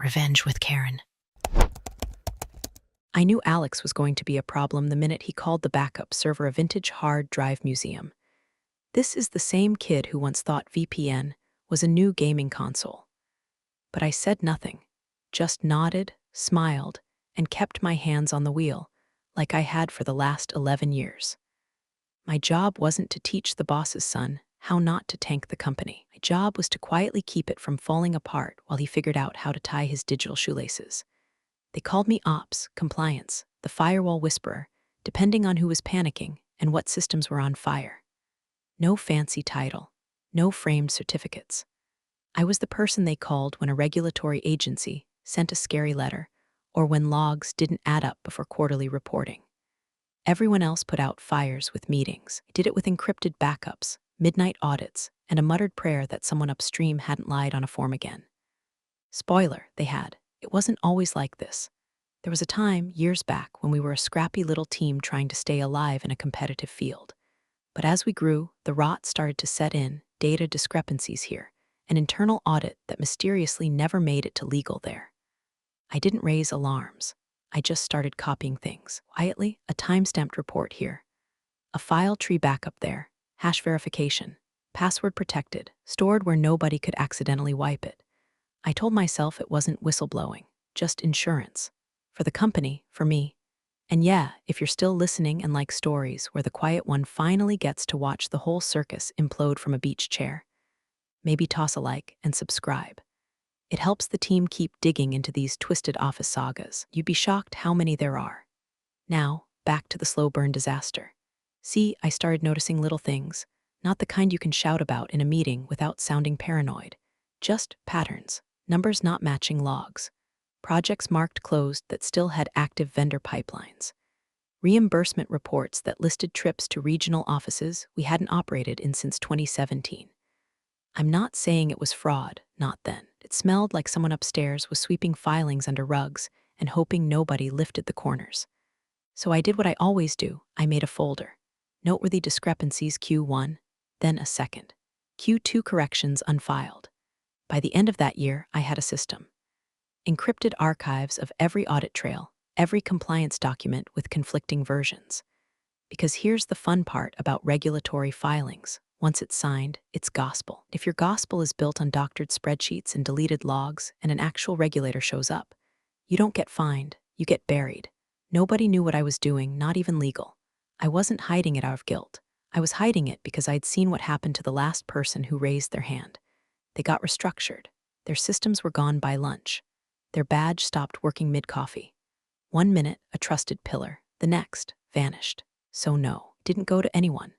Revenge with Karen. I knew Alex was going to be a problem the minute he called the backup server a vintage hard drive museum. This is the same kid who once thought VPN was a new gaming console. But I said nothing, just nodded, smiled, and kept my hands on the wheel, like I had for the last 11 years. My job wasn't to teach the boss's son how not to tank the company. My job was to quietly keep it from falling apart while he figured out how to tie his digital shoelaces. They called me Ops, Compliance, the firewall whisperer, depending on who was panicking and what systems were on fire. No fancy title, no framed certificates. I was the person they called when a regulatory agency sent a scary letter or when logs didn't add up before quarterly reporting. Everyone else put out fires with meetings. I did it with encrypted backups, midnight audits, and a muttered prayer that someone upstream hadn't lied on a form again. Spoiler, they had. It wasn't always like this. There was a time, years back, when we were a scrappy little team trying to stay alive in a competitive field. But as we grew, the rot started to set in, data discrepancies here, an internal audit that mysteriously never made it to legal there. I didn't raise alarms. I just started copying things. Quietly, a time-stamped report here. A file tree backup there, hash verification, password protected, stored where nobody could accidentally wipe it. I told myself it wasn't whistleblowing, just insurance. For the company, for me. And yeah, if you're still listening and like stories where the quiet one finally gets to watch the whole circus implode from a beach chair, maybe toss a like and subscribe. It helps the team keep digging into these twisted office sagas. You'd be shocked how many there are. Now, back to the slow burn disaster. See, I started noticing little things, not the kind you can shout about in a meeting without sounding paranoid. Just patterns, numbers not matching logs. Projects marked closed that still had active vendor pipelines. Reimbursement reports that listed trips to regional offices we hadn't operated in since 2017. I'm not saying it was fraud, not then. It smelled like someone upstairs was sweeping filings under rugs and hoping nobody lifted the corners. So I did what I always do. I made a folder. Noteworthy discrepancies Q1, then a second. Q2 corrections unfiled. By the end of that year, I had a system. Encrypted archives of every audit trail, every compliance document with conflicting versions. Because here's the fun part about regulatory filings. Once it's signed, it's gospel. If your gospel is built on doctored spreadsheets and deleted logs and an actual regulator shows up, you don't get fined, you get buried. Nobody knew what I was doing, not even legal. I wasn't hiding it out of guilt. I was hiding it because I'd seen what happened to the last person who raised their hand. They got restructured. Their systems were gone by lunch. Their badge stopped working mid-coffee. 1 minute, a trusted pillar. The next, vanished. So no, didn't go to anyone.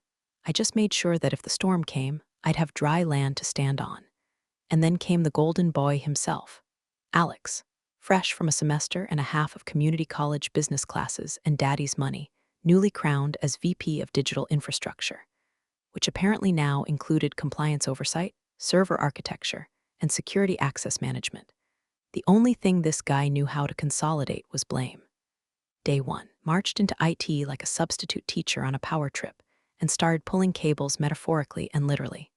I just made sure that if the storm came, I'd have dry land to stand on. And then came the golden boy himself, Alex, fresh from a semester and a half of community college business classes and daddy's money, newly crowned as VP of Digital Infrastructure, which apparently now included compliance oversight, server architecture, and security access management. The only thing this guy knew how to consolidate was blame. Day 1, marched into IT like a substitute teacher on a power trip and started pulling cables metaphorically and literally.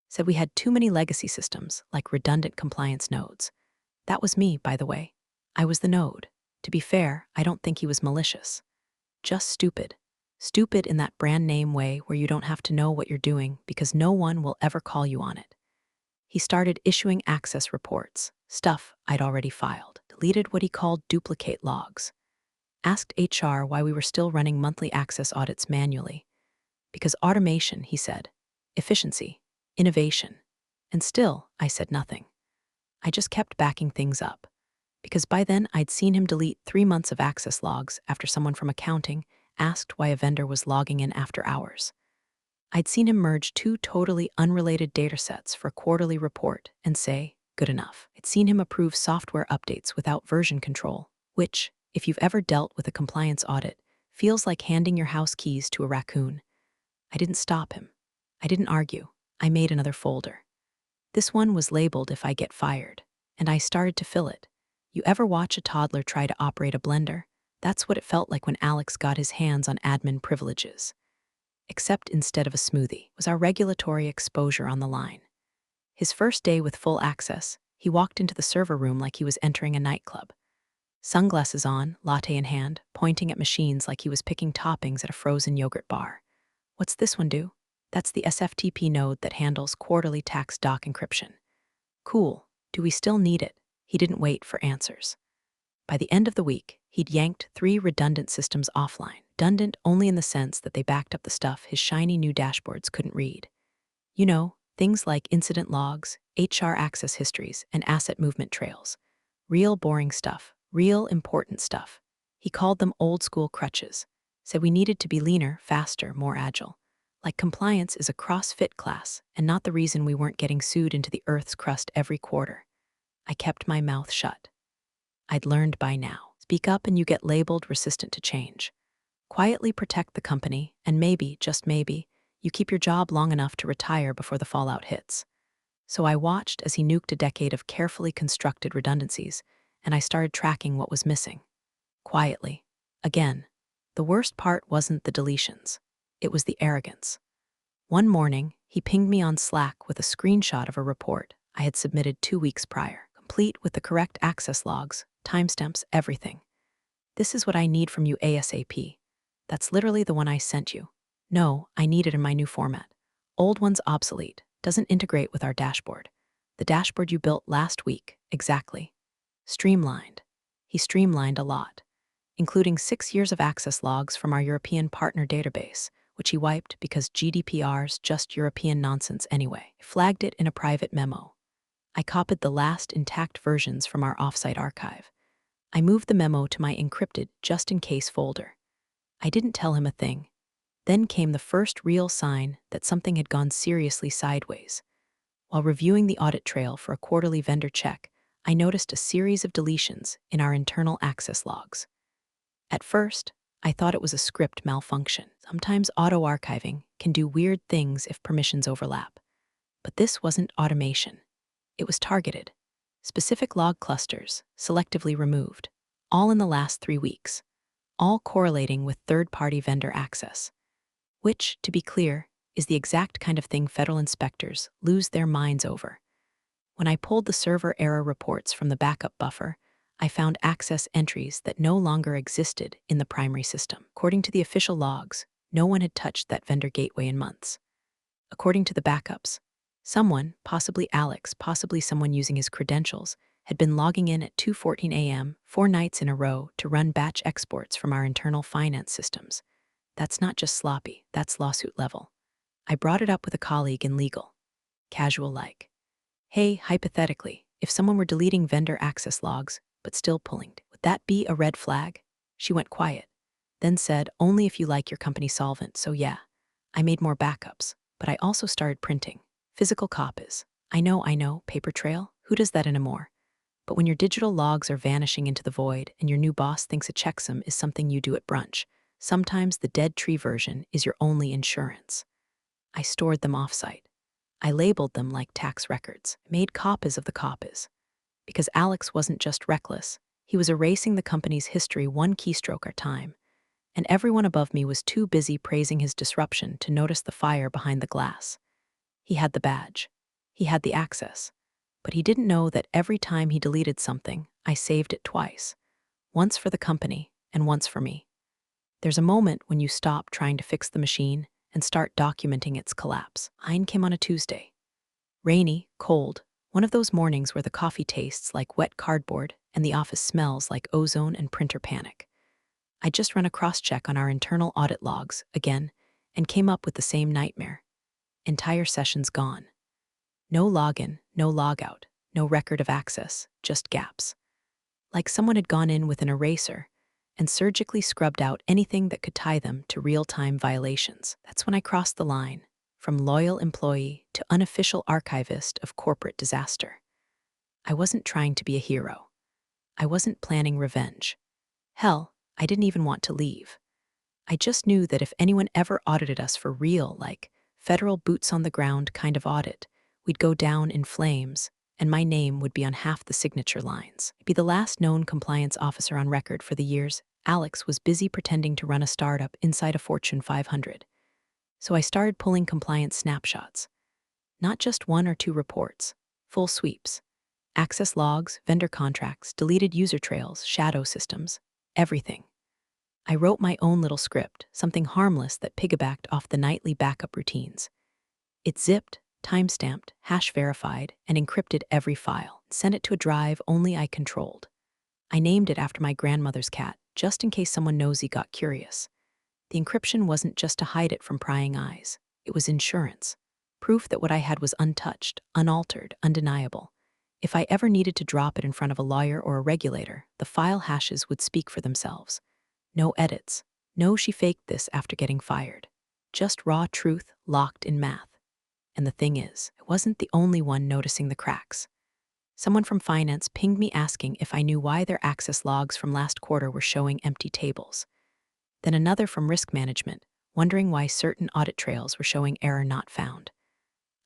Said we had too many legacy systems, like redundant compliance nodes. That was me, by the way. I was the node. To be fair, I don't think he was malicious. Just stupid. Stupid in that brand name way where you don't have to know what you're doing because no one will ever call you on it. He started issuing access reports, stuff I'd already filed, deleted what he called duplicate logs. Asked HR why we were still running monthly access audits manually. Because automation, he said. Efficiency. Innovation. And still, I said nothing. I just kept backing things up. Because by then, I'd seen him delete 3 months of access logs after someone from accounting asked why a vendor was logging in after hours. I'd seen him merge 2 totally unrelated datasets for a quarterly report and say, good enough. I'd seen him approve software updates without version control, which, if you've ever dealt with a compliance audit, feels like handing your house keys to a raccoon. I didn't stop him. I didn't argue. I made another folder. This one was labeled "If I Get Fired," and I started to fill it. You ever watch a toddler try to operate a blender? That's what it felt like when Alex got his hands on admin privileges. Except instead of a smoothie, was our regulatory exposure on the line. His first day with full access, He walked into the server room like he was entering a nightclub. Sunglasses on, latte in hand, pointing at machines like he was picking toppings at a frozen yogurt bar. What's this one do? That's the SFTP node that handles quarterly tax doc encryption. Cool. Do we still need it? He didn't wait for answers. By the end of the week, he'd yanked 3 redundant systems offline. Redundant only in the sense that they backed up the stuff his shiny new dashboards couldn't read. You know, things like incident logs, HR access histories, and asset movement trails. Real boring stuff, real important stuff. He called them old-school crutches, said we needed to be leaner, faster, more agile. Like compliance is a CrossFit class and not the reason we weren't getting sued into the Earth's crust every quarter. I kept my mouth shut. I'd learned by now. Speak up and you get labeled resistant to change. Quietly protect the company, and maybe, just maybe, you keep your job long enough to retire before the fallout hits. So I watched as he nuked a decade of carefully constructed redundancies, and I started tracking what was missing. Quietly. Again. The worst part wasn't the deletions. It was the arrogance. One morning, he pinged me on Slack with a screenshot of a report I had submitted 2 weeks prior, complete with the correct access logs, timestamps, everything. This is what I need from you ASAP. That's literally the one I sent you. No, I need it in my new format. Old one's obsolete, doesn't integrate with our dashboard. The dashboard you built last week, exactly. Streamlined. He streamlined a lot, including 6 years of access logs from our European partner database, which he wiped because GDPR's just European nonsense anyway. Flagged it in a private memo. I copied the last intact versions from our offsite archive. I moved the memo to my encrypted just-in-case folder. I didn't tell him a thing. Then came the first real sign that something had gone seriously sideways. While reviewing the audit trail for a quarterly vendor check, I noticed a series of deletions in our internal access logs. At first, I thought it was a script malfunction. Sometimes auto-archiving can do weird things if permissions overlap. But this wasn't automation. It was targeted. Specific log clusters, selectively removed, all in the last 3 weeks, all correlating with third-party vendor access. Which, to be clear, is the exact kind of thing federal inspectors lose their minds over. When I pulled the server error reports from the backup buffer, I found access entries that no longer existed in the primary system. According to the official logs, no one had touched that vendor gateway in months. According to the backups, someone, possibly Alex, possibly someone using his credentials, had been logging in at 2:14 a.m. 4 nights in a row to run batch exports from our internal finance systems. That's not just sloppy, that's lawsuit level. I brought it up with a colleague in legal. Casual like. Hey, hypothetically, if someone were deleting vendor access logs, but still pulling, would that be a red flag? She went quiet, then said, only if you like your company solvent, so yeah. I made more backups, but I also started printing. Physical copies. I know, paper trail, who does that anymore? But when your digital logs are vanishing into the void and your new boss thinks a checksum is something you do at brunch, sometimes the dead tree version is your only insurance. I stored them offsite. I labeled them like tax records, made copies of the copies. Because Alex wasn't just reckless, he was erasing the company's history one keystroke at a time, and everyone above me was too busy praising his disruption to notice the fire behind the glass. He had the badge. He had the access. But he didn't know that every time he deleted something, I saved it twice. Once for the company, and once for me. There's a moment when you stop trying to fix the machine and start documenting its collapse. Mine came on a Tuesday. Rainy, cold, one of those mornings where the coffee tastes like wet cardboard and the office smells like ozone and printer panic. I just run a cross-check on our internal audit logs, again, and came up with the same nightmare. Entire sessions gone. No login, no logout, no record of access, just gaps. Like someone had gone in with an eraser and surgically scrubbed out anything that could tie them to real-time violations. That's when I crossed the line, from loyal employee to unofficial archivist of corporate disaster. I wasn't trying to be a hero. I wasn't planning revenge. Hell, I didn't even want to leave. I just knew that if anyone ever audited us for real, like federal boots-on-the-ground kind of audit, we'd go down in flames, and my name would be on half the signature lines. I'd be the last known compliance officer on record for the years Alex was busy pretending to run a startup inside a Fortune 500. So I started pulling compliance snapshots. Not just 1 or 2 reports, full sweeps. Access logs, vendor contracts, deleted user trails, shadow systems, everything. I wrote my own little script, something harmless that piggybacked off the nightly backup routines. It zipped, time-stamped, hash-verified, and encrypted every file, sent it to a drive only I controlled. I named it after my grandmother's cat, just in case someone nosy got curious. The encryption wasn't just to hide it from prying eyes. It was insurance. Proof that what I had was untouched, unaltered, undeniable. If I ever needed to drop it in front of a lawyer or a regulator, the file hashes would speak for themselves. No edits. No, she faked this after getting fired. Just raw truth locked in math. And the thing is, I wasn't the only one noticing the cracks. Someone from finance pinged me asking if I knew why their access logs from last quarter were showing empty tables. Then another from risk management, wondering why certain audit trails were showing error not found.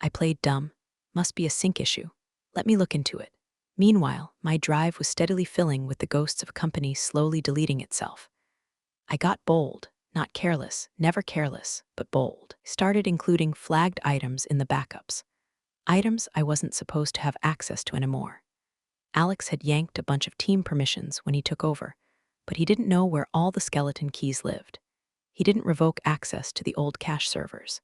I played dumb. Must be a sync issue. Let me look into it. Meanwhile, my drive was steadily filling with the ghosts of a company slowly deleting itself. I got bold, not careless, never careless, but bold. Started including flagged items in the backups. Items I wasn't supposed to have access to anymore. Alex had yanked a bunch of team permissions when he took over, but he didn't know where all the skeleton keys lived. He didn't revoke access to the old cache servers.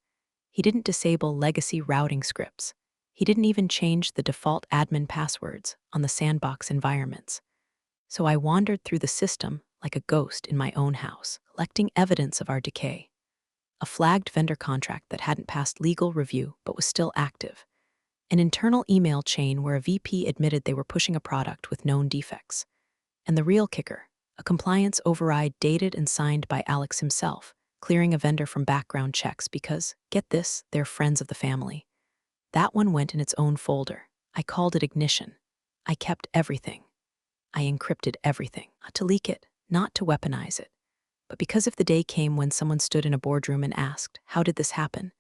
He didn't disable legacy routing scripts. He didn't even change the default admin passwords on the sandbox environments. So I wandered through the system like a ghost in my own house, collecting evidence of our decay. A flagged vendor contract that hadn't passed legal review but was still active. An internal email chain where a VP admitted they were pushing a product with known defects. And the real kicker, a compliance override dated and signed by Alex himself, clearing a vendor from background checks because, get this, they're friends of the family. That one went in its own folder. I called it ignition. I kept everything. I encrypted everything, not to leak it, not to weaponize it. But because if the day came when someone stood in a boardroom and asked, how did this happen?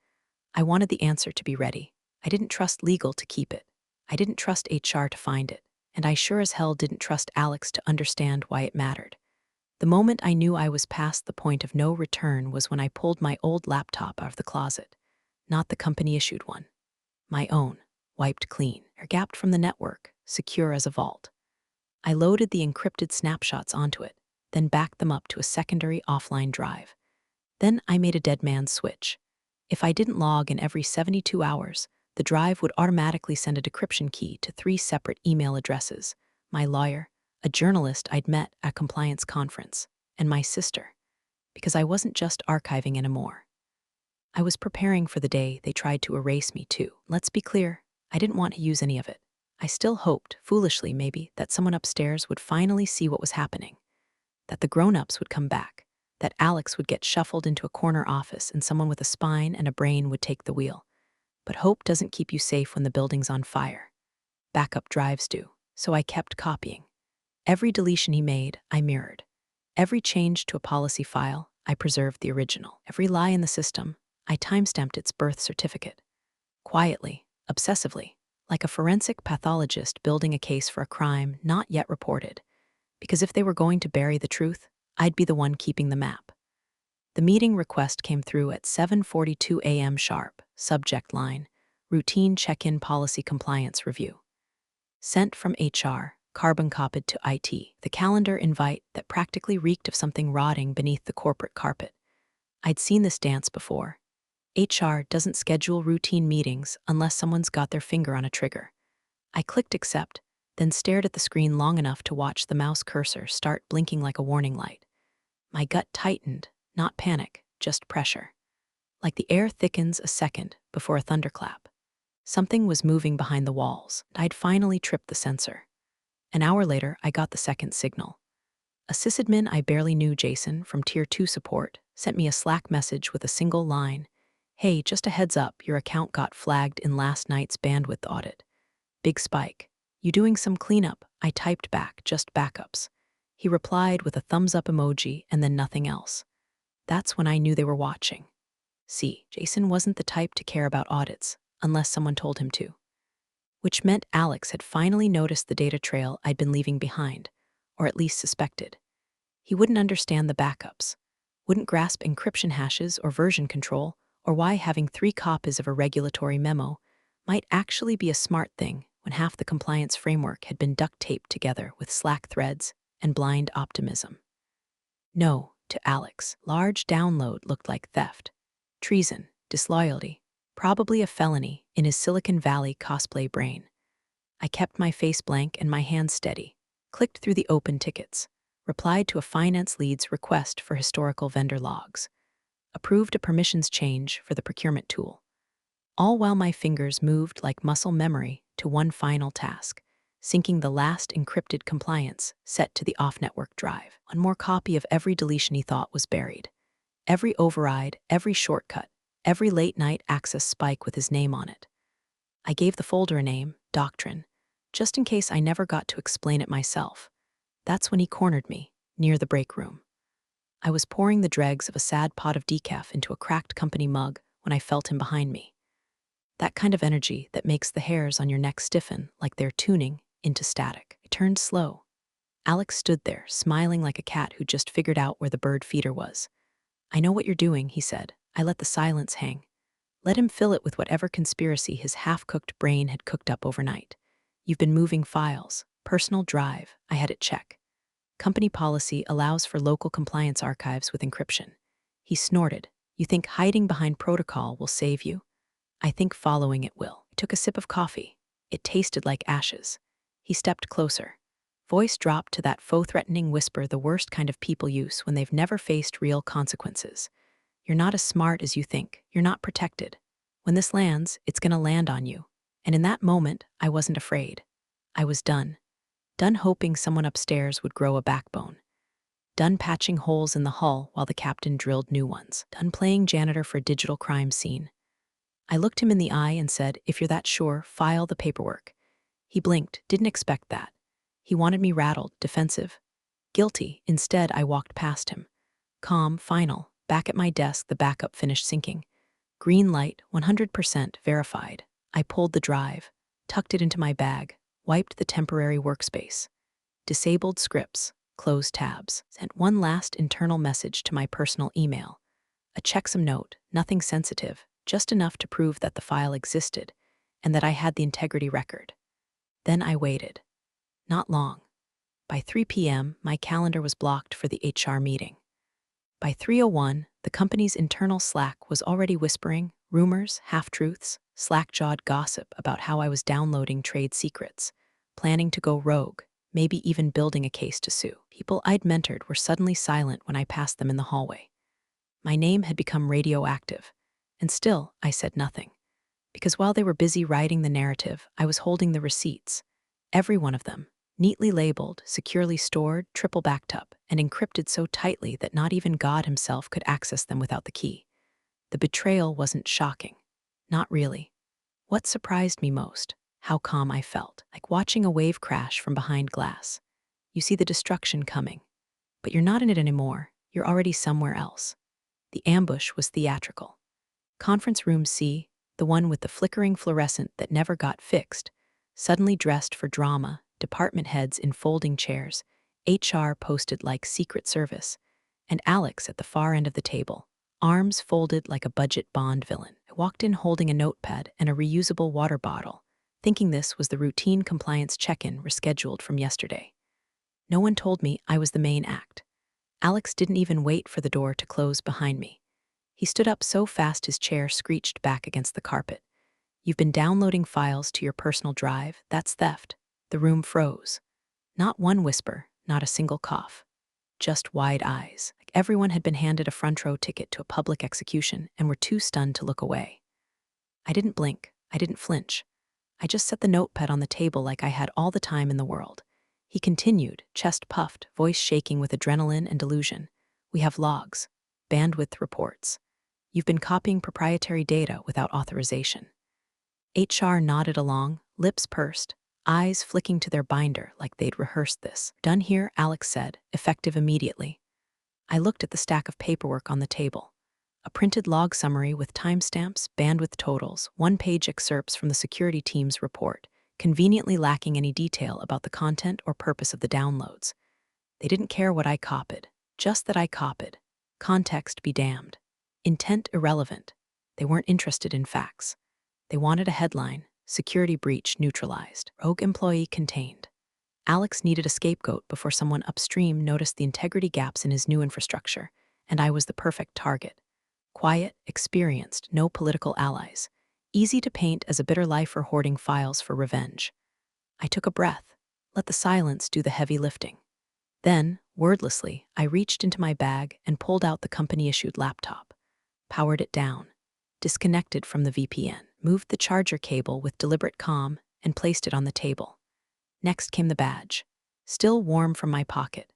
I wanted the answer to be ready. I didn't trust legal to keep it. I didn't trust HR to find it. And I sure as hell didn't trust Alex to understand why it mattered. The moment I knew I was past the point of no return was when I pulled my old laptop out of the closet. Not the company-issued one. My own, wiped clean, air-gapped from the network, secure as a vault. I loaded the encrypted snapshots onto it, then backed them up to a secondary offline drive. Then I made a dead man's switch. If I didn't log in every 72 hours, the drive would automatically send a decryption key to 3 separate email addresses: my lawyer, a journalist I'd met at a compliance conference, and my sister. Because I wasn't just archiving anymore. I was preparing for the day they tried to erase me too. Let's be clear, I didn't want to use any of it. I still hoped, foolishly maybe, that someone upstairs would finally see what was happening. That the grown-ups would come back. That Alex would get shuffled into a corner office and someone with a spine and a brain would take the wheel. But hope doesn't keep you safe when the building's on fire. Backup drives do, so I kept copying. Every deletion he made, I mirrored. Every change to a policy file, I preserved the original. Every lie in the system, I timestamped its birth certificate. Quietly, obsessively, like a forensic pathologist building a case for a crime not yet reported. Because if they were going to bury the truth, I'd be the one keeping the map. The meeting request came through at 7:42 a.m. sharp, subject line, routine check-in policy compliance review. Sent from HR, carbon copied to IT, the calendar invite that practically reeked of something rotting beneath the corporate carpet. I'd seen this dance before. HR doesn't schedule routine meetings unless someone's got their finger on a trigger. I clicked accept, then stared at the screen long enough to watch the mouse cursor start blinking like a warning light. My gut tightened, not panic, just pressure. Like the air thickens a second before a thunderclap. Something was moving behind the walls. I'd finally tripped the sensor. An hour later, I got the second signal. A sysadmin I barely knew, Jason, from Tier 2 support, sent me a Slack message with a single line. Hey, just a heads up, your account got flagged in last night's bandwidth audit. Big spike. You doing some cleanup? I typed back, just backups. He replied with a thumbs up emoji and then nothing else. That's when I knew they were watching. See, Jason wasn't the type to care about audits, unless someone told him to. Which meant Alex had finally noticed the data trail I'd been leaving behind, or at least suspected. He wouldn't understand the backups, wouldn't grasp encryption hashes or version control, or why having 3 copies of a regulatory memo might actually be a smart thing when half the compliance framework had been duct taped together with slack threads and blind optimism. No, to Alex, large download looked like theft, treason, disloyalty, probably a felony in his Silicon Valley cosplay brain. I kept my face blank and my hands steady, clicked through the open tickets, replied to a finance lead's request for historical vendor logs, approved a permissions change for the procurement tool, all while my fingers moved like muscle memory to one final task, syncing the last encrypted compliance set to the off-network drive. One more copy of every deletion he thought was buried. Every override, every shortcut, every late-night access spike with his name on it. I gave the folder a name, Doctrine, just in case I never got to explain it myself. That's when he cornered me, near the break room. I was pouring the dregs of a sad pot of decaf into a cracked company mug when I felt him behind me. That kind of energy that makes the hairs on your neck stiffen like they're tuning into static. I turned slow. Alex stood there, smiling like a cat who just figured out where the bird feeder was. "I know what you're doing," he said. I let the silence hang. Let him fill it with whatever conspiracy his half-cooked brain had cooked up overnight. "You've been moving files. Personal drive." I had it check. "Company policy allows for local compliance archives with encryption." He snorted. "You think hiding behind protocol will save you?" "I think following it will." I took a sip of coffee. It tasted like ashes. He stepped closer. Voice dropped to that faux-threatening whisper the worst kind of people use when they've never faced real consequences. "You're not as smart as you think. You're not protected. When this lands, it's gonna land on you." And in that moment, I wasn't afraid. I was done. Done hoping someone upstairs would grow a backbone. Done patching holes in the hull while the captain drilled new ones. Done playing janitor for a digital crime scene. I looked him in the eye and said, "If you're that sure, file the paperwork." He blinked, didn't expect that. He wanted me rattled, defensive, guilty. Instead, I walked past him. Calm, final. Back at my desk, the backup finished syncing. Green light, 100% verified. I pulled the drive, tucked it into my bag, wiped the temporary workspace. Disabled scripts, closed tabs. Sent one last internal message to my personal email. A checksum note, nothing sensitive, just enough to prove that the file existed and that I had the integrity record. Then I waited. Not long. By 3 p.m., my calendar was blocked for the HR meeting. By 3:01, the company's internal Slack was already whispering rumors, half-truths, slack-jawed gossip about how I was downloading trade secrets, planning to go rogue, maybe even building a case to sue. People I'd mentored were suddenly silent when I passed them in the hallway. My name had become radioactive, and still I said nothing. Because while they were busy writing the narrative, I was holding the receipts. Every one of them, neatly labeled, securely stored, triple backed up, and encrypted so tightly that not even God himself could access them without the key. The betrayal wasn't shocking. Not really. What surprised me most? How calm I felt, like watching a wave crash from behind glass. You see the destruction coming, but you're not in it anymore. You're already somewhere else. The ambush was theatrical. Conference room C, the one with the flickering fluorescent that never got fixed, suddenly dressed for drama, department heads in folding chairs, HR posted like Secret Service, and Alex at the far end of the table, arms folded like a budget Bond villain. I walked in holding a notepad and a reusable water bottle, thinking this was the routine compliance check-in rescheduled from yesterday. No one told me I was the main act. Alex didn't even wait for the door to close behind me. He stood up so fast his chair screeched back against the carpet. "You've been downloading files to your personal drive. That's theft." The room froze. Not one whisper, not a single cough. Just wide eyes, like everyone had been handed a front row ticket to a public execution and were too stunned to look away. I didn't blink. I didn't flinch. I just set the notepad on the table like I had all the time in the world. He continued, chest puffed, voice shaking with adrenaline and delusion. "We have logs, bandwidth reports. You've been copying proprietary data without authorization." HR nodded along, lips pursed, eyes flicking to their binder like they'd rehearsed this. "Done here," Alex said, effective immediately. I looked at the stack of paperwork on the table. A printed log summary with timestamps, bandwidth totals, one-page excerpts from the security team's report, conveniently lacking any detail about the content or purpose of the downloads. They didn't care what I copied, just that I copied. Context be damned. Intent irrelevant. They weren't interested in facts. They wanted a headline, Security breach neutralized. Rogue employee contained. Alex needed a scapegoat before someone upstream noticed the integrity gaps in his new infrastructure, and I was the perfect target. Quiet, experienced, no political allies. Easy to paint as a bitter lifer hoarding files for revenge. I took a breath, let the silence do the heavy lifting. Then, wordlessly, I reached into my bag and pulled out the company-issued laptop, powered it down, disconnected from the VPN, moved the charger cable with deliberate calm, and placed it on the table. Next came the badge, still warm from my pocket.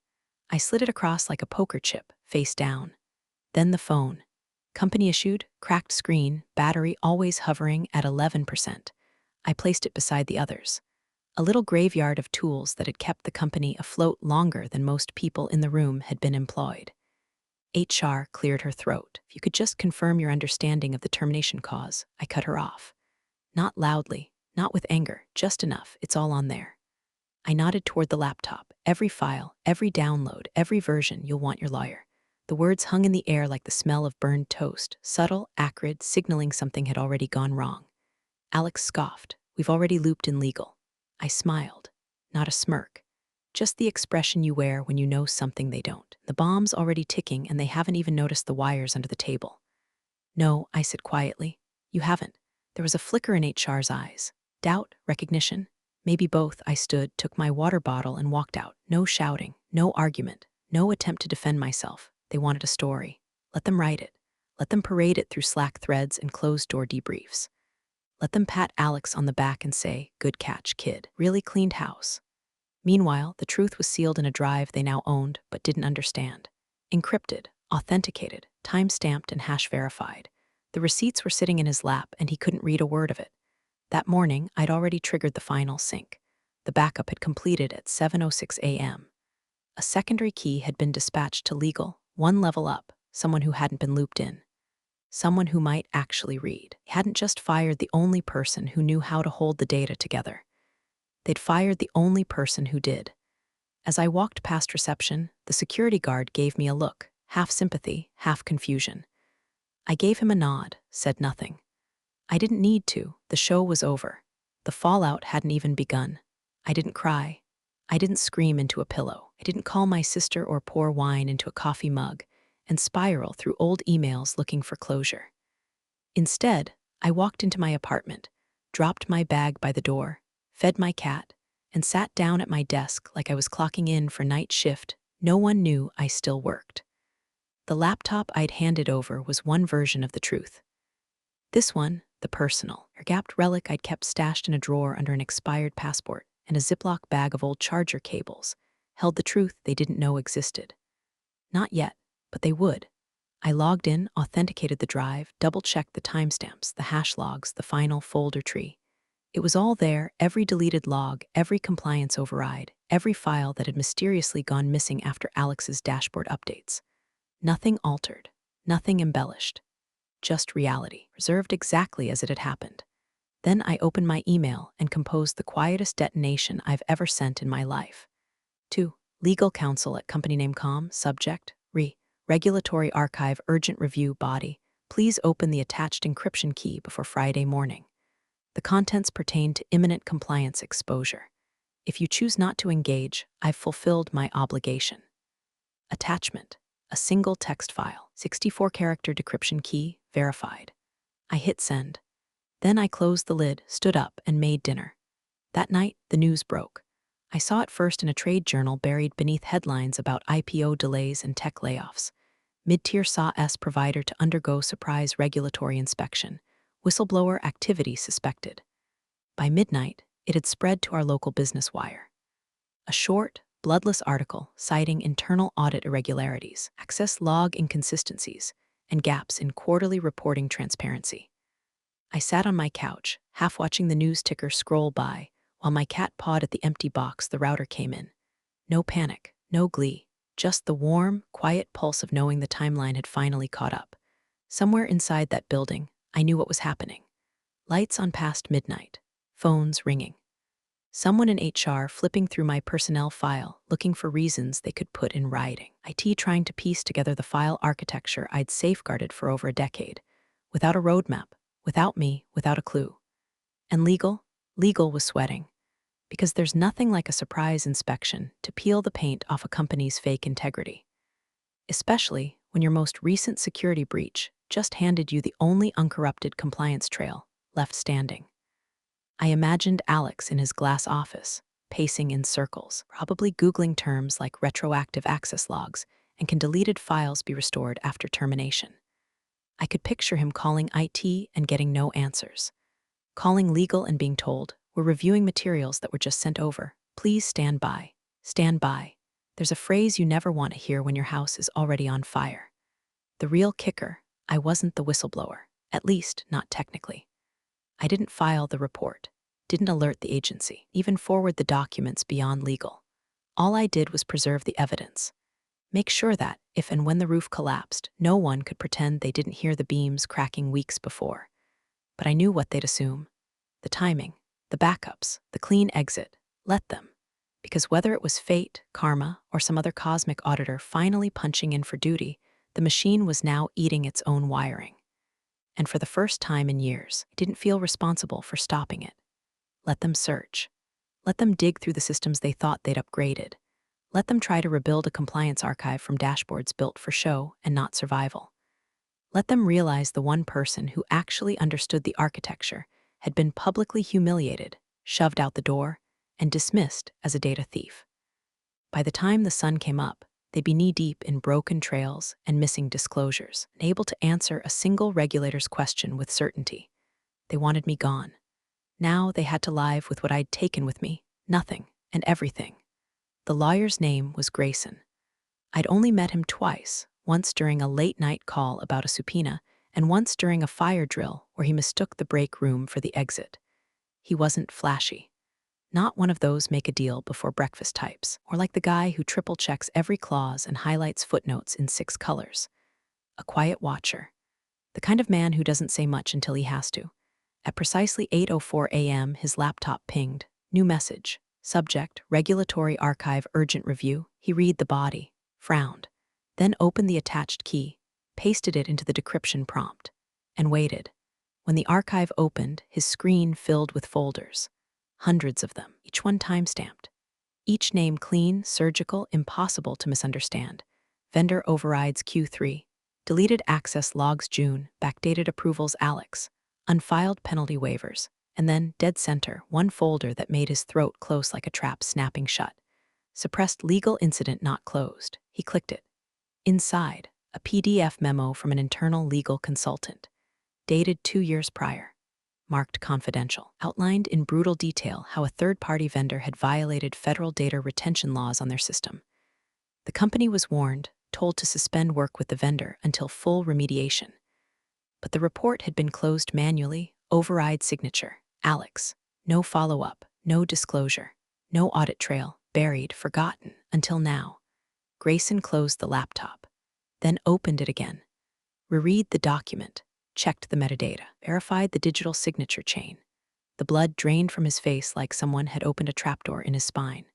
I slid it across like a poker chip, face down. Then the phone. Company-issued, cracked screen, battery always hovering at 11%. I placed it beside the others. A little graveyard of tools that had kept the company afloat longer than most people in the room had been employed. HR cleared her throat. If you could just confirm your understanding of the termination cause, I cut her off. Not loudly, not with anger, just enough, it's all on there. I nodded toward the laptop. Every file, every download, every version, you'll want your lawyer. The words hung in the air like the smell of burned toast, subtle, acrid, signaling something had already gone wrong. Alex scoffed. We've already looped in legal. I smiled. Not a smirk. Just the expression you wear when you know something they don't. The bomb's already ticking and they haven't even noticed the wires under the table. No, I said quietly. You haven't. There was a flicker in HR's eyes. Doubt, recognition, maybe both. I stood, took my water bottle and walked out. No shouting, no argument, no attempt to defend myself. They wanted a story. Let them write it. Let them parade it through Slack threads and closed-door debriefs. Let them pat Alex on the back and say, good catch, kid. Really cleaned house. Meanwhile, the truth was sealed in a drive they now owned but didn't understand. Encrypted, authenticated, time-stamped and hash-verified. The receipts were sitting in his lap and he couldn't read a word of it. That morning, I'd already triggered the final sync. The backup had completed at 7:06 a.m. A secondary key had been dispatched to legal, one level up, someone who hadn't been looped in. Someone who might actually read. He hadn't just fired the only person who knew how to hold the data together. They'd fired the only person who did. As I walked past reception, the security guard gave me a look, half sympathy, half confusion. I gave him a nod, said nothing. I didn't need to. The show was over. The fallout hadn't even begun. I didn't cry. I didn't scream into a pillow. I didn't call my sister or pour wine into a coffee mug and spiral through old emails looking for closure. Instead, I walked into my apartment, dropped my bag by the door, fed my cat, and sat down at my desk like I was clocking in for night shift. No one knew I still worked. The laptop I'd handed over was one version of the truth. This one, the personal, gapped relic I'd kept stashed in a drawer under an expired passport and a Ziploc bag of old charger cables, held the truth they didn't know existed. Not yet, but they would. I logged in, authenticated the drive, double-checked the timestamps, the hash logs, the final folder tree. It was all there, every deleted log, every compliance override, every file that had mysteriously gone missing after Alex's dashboard updates. Nothing altered, nothing embellished. Just reality, preserved exactly as it had happened. Then I opened my email and composed the quietest detonation I've ever sent in my life. To legal counsel at company name com, subject, regulatory archive urgent review body, please open the attached encryption key before Friday morning. The contents pertain to imminent compliance exposure. If you choose not to engage, I've fulfilled my obligation. Attachment. A single text file, 64-character decryption key, verified. I hit send. Then I closed the lid, stood up, and made dinner. That night, the news broke. I saw it first in a trade journal buried beneath headlines about IPO delays and tech layoffs. Mid-tier SaaS provider to undergo surprise regulatory inspection. Whistleblower activity suspected. By midnight, it had spread to our local business wire. A short, bloodless article citing internal audit irregularities, access log inconsistencies, and gaps in quarterly reporting transparency. I sat on my couch, half watching the news ticker scroll by, while my cat pawed at the empty box the router came in. No panic, no glee, just the warm, quiet pulse of knowing the timeline had finally caught up. Somewhere inside that building, I knew what was happening. Lights on past midnight, phones ringing. Someone in HR flipping through my personnel file, looking for reasons they could put in writing. IT trying to piece together the file architecture I'd safeguarded for over a decade. Without a roadmap, without me, without a clue. And legal was sweating. Because there's nothing like a surprise inspection to peel the paint off a company's fake integrity. Especially when your most recent security breach just handed you the only uncorrupted compliance trail left standing. I imagined Alex in his glass office, pacing in circles, probably Googling terms like retroactive access logs and can deleted files be restored after termination. I could picture him calling IT and getting no answers. Calling legal and being told, "We're reviewing materials that were just sent over. Please stand by. Stand by." There's a phrase you never want to hear when your house is already on fire. The real kicker, I wasn't the whistleblower, at least not technically. I didn't file the report, didn't alert the agency, even forward the documents beyond legal. All I did was preserve the evidence. Make sure that, if and when the roof collapsed, no one could pretend they didn't hear the beams cracking weeks before. But I knew what they'd assume. The timing, the backups, the clean exit. Let them. Because whether it was fate, karma, or some other cosmic auditor finally punching in for duty, the machine was now eating its own wiring. And for the first time in years, I didn't feel responsible for stopping it. Let them search. Let them dig through the systems they thought they'd upgraded. Let them try to rebuild a compliance archive from dashboards built for show and not survival. Let them realize the one person who actually understood the architecture had been publicly humiliated, shoved out the door, and dismissed as a data thief. By the time the sun came up, they'd be knee-deep in broken trails and missing disclosures, unable to answer a single regulator's question with certainty. They wanted me gone. Now they had to live with what I'd taken with me, nothing and everything. The lawyer's name was Grayson. I'd only met him twice, once during a late-night call about a subpoena, and once during a fire drill where he mistook the break room for the exit. He wasn't flashy. Not one of those make-a-deal-before-breakfast types, or like the guy who triple-checks every clause and highlights footnotes in 6 colors. A quiet watcher. The kind of man who doesn't say much until he has to. At precisely 8:04 a.m., his laptop pinged. New message. Subject, Regulatory Archive Urgent Review. He read the body, frowned, then opened the attached key, pasted it into the decryption prompt, and waited. When the archive opened, his screen filled with folders. Hundreds of them, each one time-stamped. Each name clean, surgical, impossible to misunderstand. Vendor overrides Q3. Deleted access logs June, backdated approvals Alex. Unfiled penalty waivers. And then, dead center, one folder that made his throat close like a trap snapping shut. Suppressed legal incident not closed. He clicked it. Inside, a PDF memo from an internal legal consultant. Dated 2 years prior. Marked confidential. Outlined in brutal detail how a third-party vendor had violated federal data retention laws on their system. The company was warned, told to suspend work with the vendor until full remediation. But the report had been closed manually, override signature. Alex. No follow-up, no disclosure, no audit trail, buried, forgotten, until now. Grayson closed the laptop, then opened it again. Reread the document, checked the metadata, verified the digital signature chain. The blood drained from his face like someone had opened a trapdoor in his spine.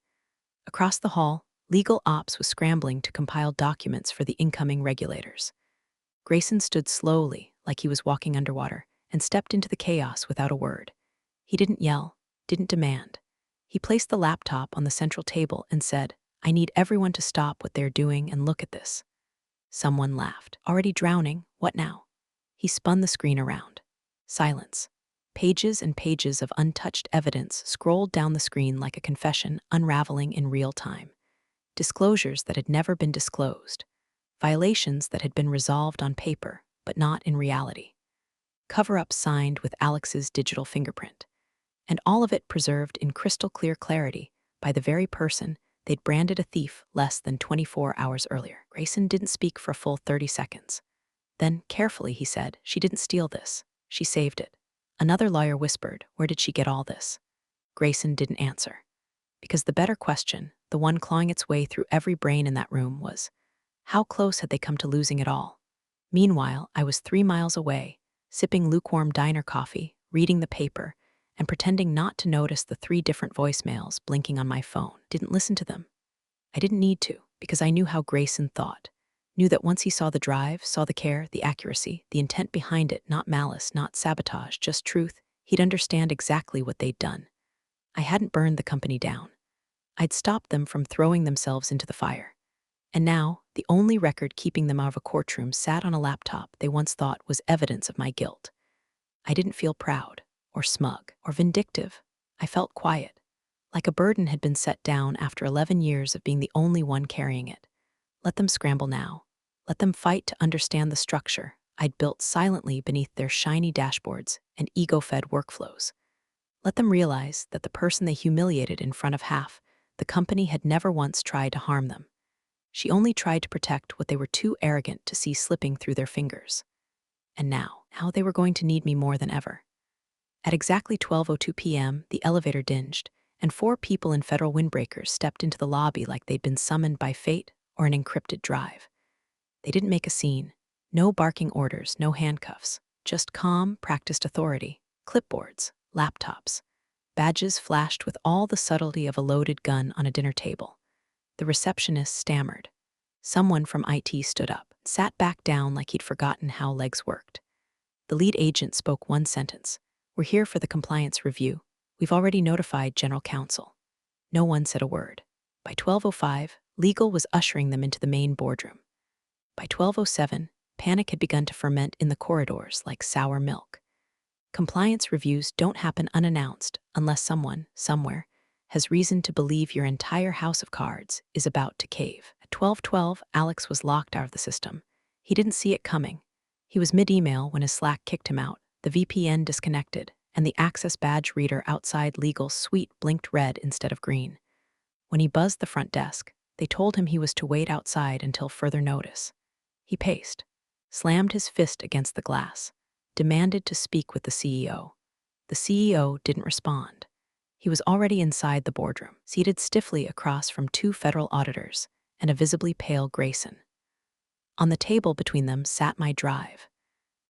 Across the hall, legal ops was scrambling to compile documents for the incoming regulators. Grayson stood slowly, like he was walking underwater, and stepped into the chaos without a word. He didn't yell, didn't demand. He placed the laptop on the central table and said, "I need everyone to stop what they're doing and look at this." Someone laughed. Already drowning, what now? He spun the screen around. Silence. Pages and pages of untouched evidence scrolled down the screen like a confession unraveling in real time. Disclosures that had never been disclosed. Violations that had been resolved on paper, but not in reality. Cover-ups signed with Alex's digital fingerprint. And all of it preserved in crystal-clear clarity by the very person they'd branded a thief less than 24 hours earlier. Grayson didn't speak for a full 30 seconds. Then, carefully, he said, "She didn't steal this. She saved it." Another lawyer whispered, "Where did she get all this?" Grayson didn't answer. Because the better question, the one clawing its way through every brain in that room, was, how close had they come to losing it all? Meanwhile, I was 3 miles away, sipping lukewarm diner coffee, reading the paper, and pretending not to notice the 3 different voicemails blinking on my phone. Didn't listen to them. I didn't need to, because I knew how Grayson thought. Knew that once he saw the drive, saw the care, the accuracy, the intent behind it, not malice, not sabotage, just truth, he'd understand exactly what they'd done. I hadn't burned the company down. I'd stopped them from throwing themselves into the fire. And now, the only record keeping them out of a courtroom sat on a laptop they once thought was evidence of my guilt. I didn't feel proud, or smug, or vindictive. I felt quiet, like a burden had been set down after 11 years of being the only one carrying it. Let them scramble now. Let them fight to understand the structure I'd built silently beneath their shiny dashboards and ego-fed workflows. Let them realize that the person they humiliated in front of half the company had never once tried to harm them. She only tried to protect what they were too arrogant to see slipping through their fingers. And now they were going to need me more than ever. At exactly 12:02 p.m., the elevator dinged, and 4 people in federal windbreakers stepped into the lobby like they'd been summoned by fate or an encrypted drive. They didn't make a scene. No barking orders, no handcuffs. Just calm, practiced authority. Clipboards, laptops. Badges flashed with all the subtlety of a loaded gun on a dinner table. The receptionist stammered. Someone from IT stood up, sat back down like he'd forgotten how legs worked. The lead agent spoke one sentence. "We're here for the compliance review. We've already notified General Counsel." No one said a word. By 12:05, legal was ushering them into the main boardroom. By 12:07, panic had begun to ferment in the corridors like sour milk. Compliance reviews don't happen unannounced unless someone, somewhere, has reason to believe your entire house of cards is about to cave. At 12:12, Alex was locked out of the system. He didn't see it coming. He was mid-email when his Slack kicked him out, the VPN disconnected, and the access badge reader outside Legal's suite blinked red instead of green. When he buzzed the front desk, they told him he was to wait outside until further notice. He paced, slammed his fist against the glass, demanded to speak with the CEO. The CEO didn't respond. He was already inside the boardroom, seated stiffly across from 2 federal auditors and a visibly pale Grayson. On the table between them sat my drive,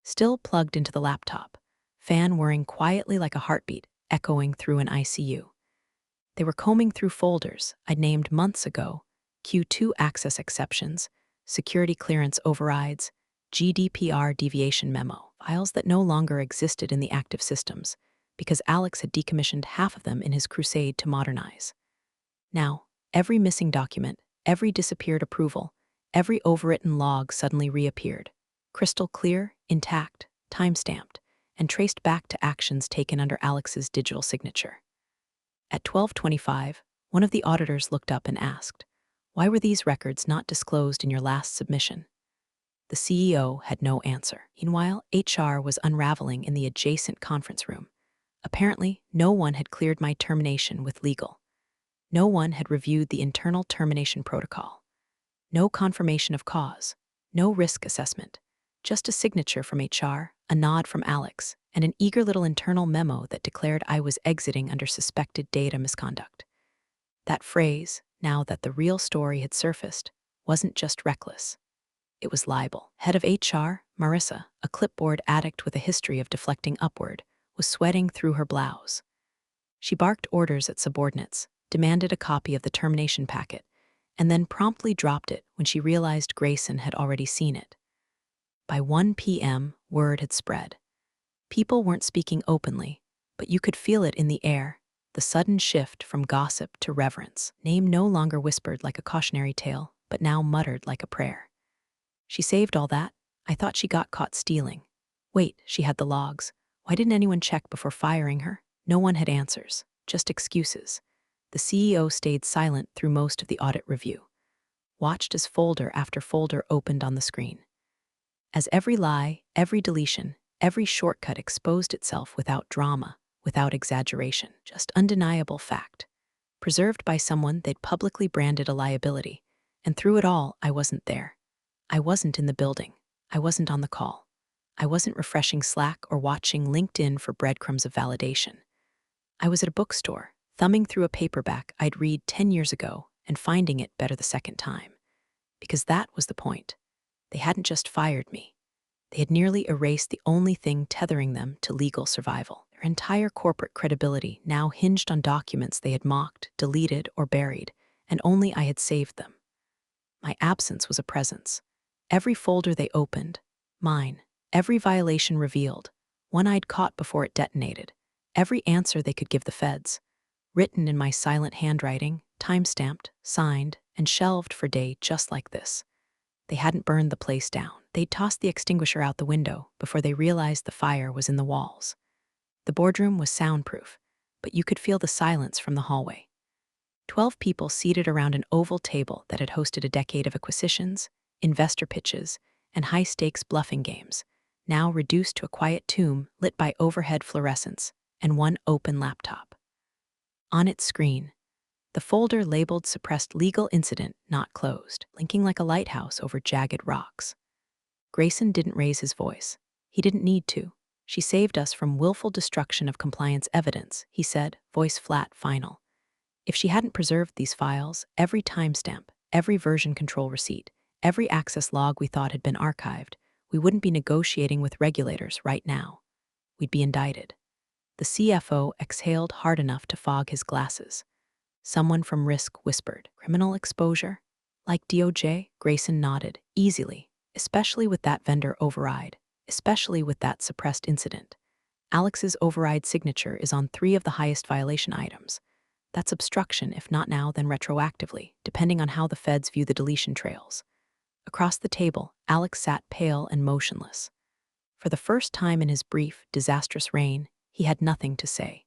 still plugged into the laptop, fan whirring quietly like a heartbeat, echoing through an ICU. They were combing through folders I'd named months ago: Q2 access exceptions, security clearance overrides, GDPR deviation memo, files that no longer existed in the active systems because Alex had decommissioned half of them in his crusade to modernize. Now, every missing document, every disappeared approval, every overwritten log suddenly reappeared, crystal clear, intact, time-stamped, and traced back to actions taken under Alex's digital signature. At 12:25, one of the auditors looked up and asked, "Why were these records not disclosed in your last submission?" The CEO had no answer. Meanwhile, HR was unraveling in the adjacent conference room. Apparently, no one had cleared my termination with legal. No one had reviewed the internal termination protocol. No confirmation of cause. No risk assessment. Just a signature from HR, a nod from Alex, and an eager little internal memo that declared I was exiting under suspected data misconduct. That phrase, now that the real story had surfaced, wasn't just reckless. It was libel. Head of HR, Marissa, a clipboard addict with a history of deflecting upward, was sweating through her blouse. She barked orders at subordinates, demanded a copy of the termination packet, and then promptly dropped it when she realized Grayson had already seen it. By 1 p.m., word had spread. People weren't speaking openly, but you could feel it in the air, the sudden shift from gossip to reverence. Name no longer whispered like a cautionary tale, but now muttered like a prayer. She saved all that. I thought she got caught stealing. Wait, she had the logs. Why didn't anyone check before firing her? No one had answers, just excuses. The CEO stayed silent through most of the audit review, watched as folder after folder opened on the screen. As every lie, every deletion, every shortcut exposed itself without drama, without exaggeration, just undeniable fact, preserved by someone they'd publicly branded a liability. And through it all, I wasn't there. I wasn't in the building. I wasn't on the call. I wasn't refreshing Slack or watching LinkedIn for breadcrumbs of validation. I was at a bookstore, thumbing through a paperback I'd read 10 years ago and finding it better the second time. Because that was the point. They hadn't just fired me. They had nearly erased the only thing tethering them to legal survival. Their entire corporate credibility now hinged on documents they had mocked, deleted, or buried, and only I had saved them. My absence was a presence. Every folder they opened, mine, every violation revealed, one I'd caught before it detonated, Every answer they could give the feds, written in my silent handwriting, time-stamped, signed, and shelved for day just like this. They hadn't burned the place down. They'd tossed the extinguisher out the window before they realized the fire was in the walls. The boardroom was soundproof, but you could feel the silence from the hallway. 12 people seated around an oval table that had hosted a decade of acquisitions, investor pitches, and high-stakes bluffing games, now reduced to a quiet tomb lit by overhead fluorescents and one open laptop. On its screen, the folder labeled suppressed legal incident not closed, blinking like a lighthouse over jagged rocks. Grayson didn't raise his voice. He didn't need to. She saved us from willful destruction of compliance evidence, he said, voice flat, final. If she hadn't preserved these files, every timestamp, every version control receipt, every access log we thought had been archived, we wouldn't be negotiating with regulators right now. We'd be indicted. The CFO exhaled hard enough to fog his glasses. Someone from Risk whispered, criminal exposure? Like DOJ? Grayson nodded, easily, especially with that vendor override, especially with that suppressed incident. Alex's override signature is on 3 of the highest violation items. That's obstruction, if not now, then retroactively, depending on how the feds view the deletion trails. Across the table, Alex sat pale and motionless. For the first time in his brief, disastrous reign, he had nothing to say.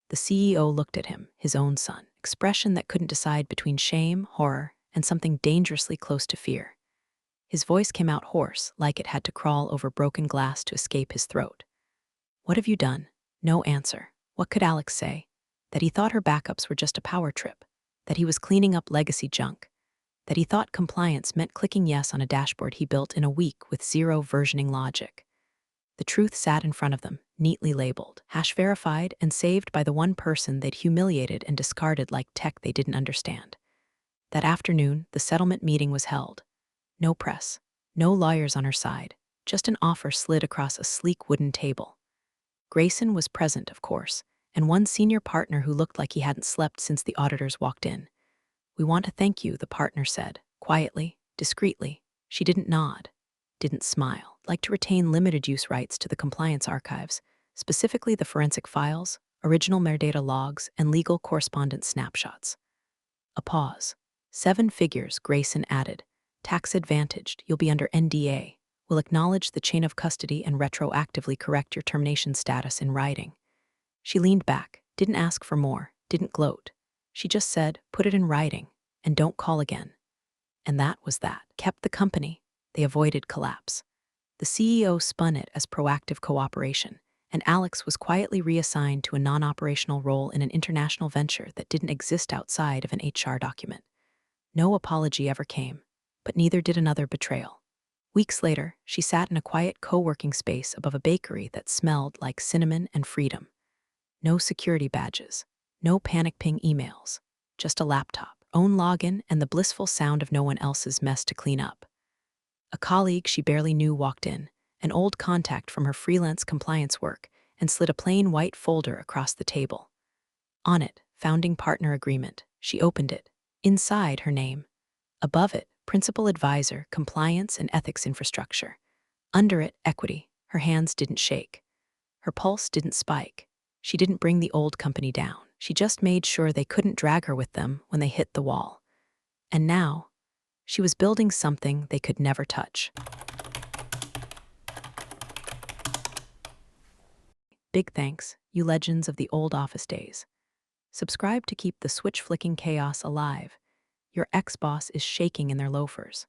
The CEO looked at him, his own son, expression that couldn't decide between shame, horror, and something dangerously close to fear. His voice came out hoarse, like it had to crawl over broken glass to escape his throat. What have you done? No answer. What could Alex say? That he thought her backups were just a power trip, that he was cleaning up legacy junk, that he thought compliance meant clicking yes on a dashboard he built in a week with 0 versioning logic. The truth sat in front of them, neatly labeled, hash verified, and saved by the one person they'd humiliated and discarded like tech they didn't understand. That afternoon, the settlement meeting was held. No press, no lawyers on her side, just an offer slid across a sleek wooden table. Grayson was present, of course, and one senior partner who looked like he hadn't slept since the auditors walked in. We want to thank you, the partner said, quietly, discreetly. She didn't nod, didn't smile, like to retain limited use rights to the compliance archives, specifically the forensic files, original metadata logs, and legal correspondence snapshots. A pause. 7 figures, Grayson added. Tax advantaged, you'll be under NDA. We'll acknowledge the chain of custody and retroactively correct your termination status in writing. She leaned back, didn't ask for more, didn't gloat. She just said, put it in writing, and don't call again. And that was that. Kept the company. They avoided collapse. The CEO spun it as proactive cooperation, and Alex was quietly reassigned to a non-operational role in an international venture that didn't exist outside of an HR document. No apology ever came, but neither did another betrayal. Weeks later, she sat in a quiet co-working space above a bakery that smelled like cinnamon and freedom. No security badges, no panic ping emails, just a laptop, own login, and the blissful sound of no one else's mess to clean up. A colleague she barely knew walked in, an old contact from her freelance compliance work, and slid a plain white folder across the table. On it, founding partner agreement. She opened it. Inside, her name. Above it, principal advisor, compliance and ethics infrastructure. Under it, equity. Her hands didn't shake. Her pulse didn't spike. She didn't bring the old company down. She just made sure they couldn't drag her with them when they hit the wall. And now, she was building something they could never touch. Big thanks, you legends of the old office days. Subscribe to keep the switch-flicking chaos alive. Your ex-boss is shaking in their loafers.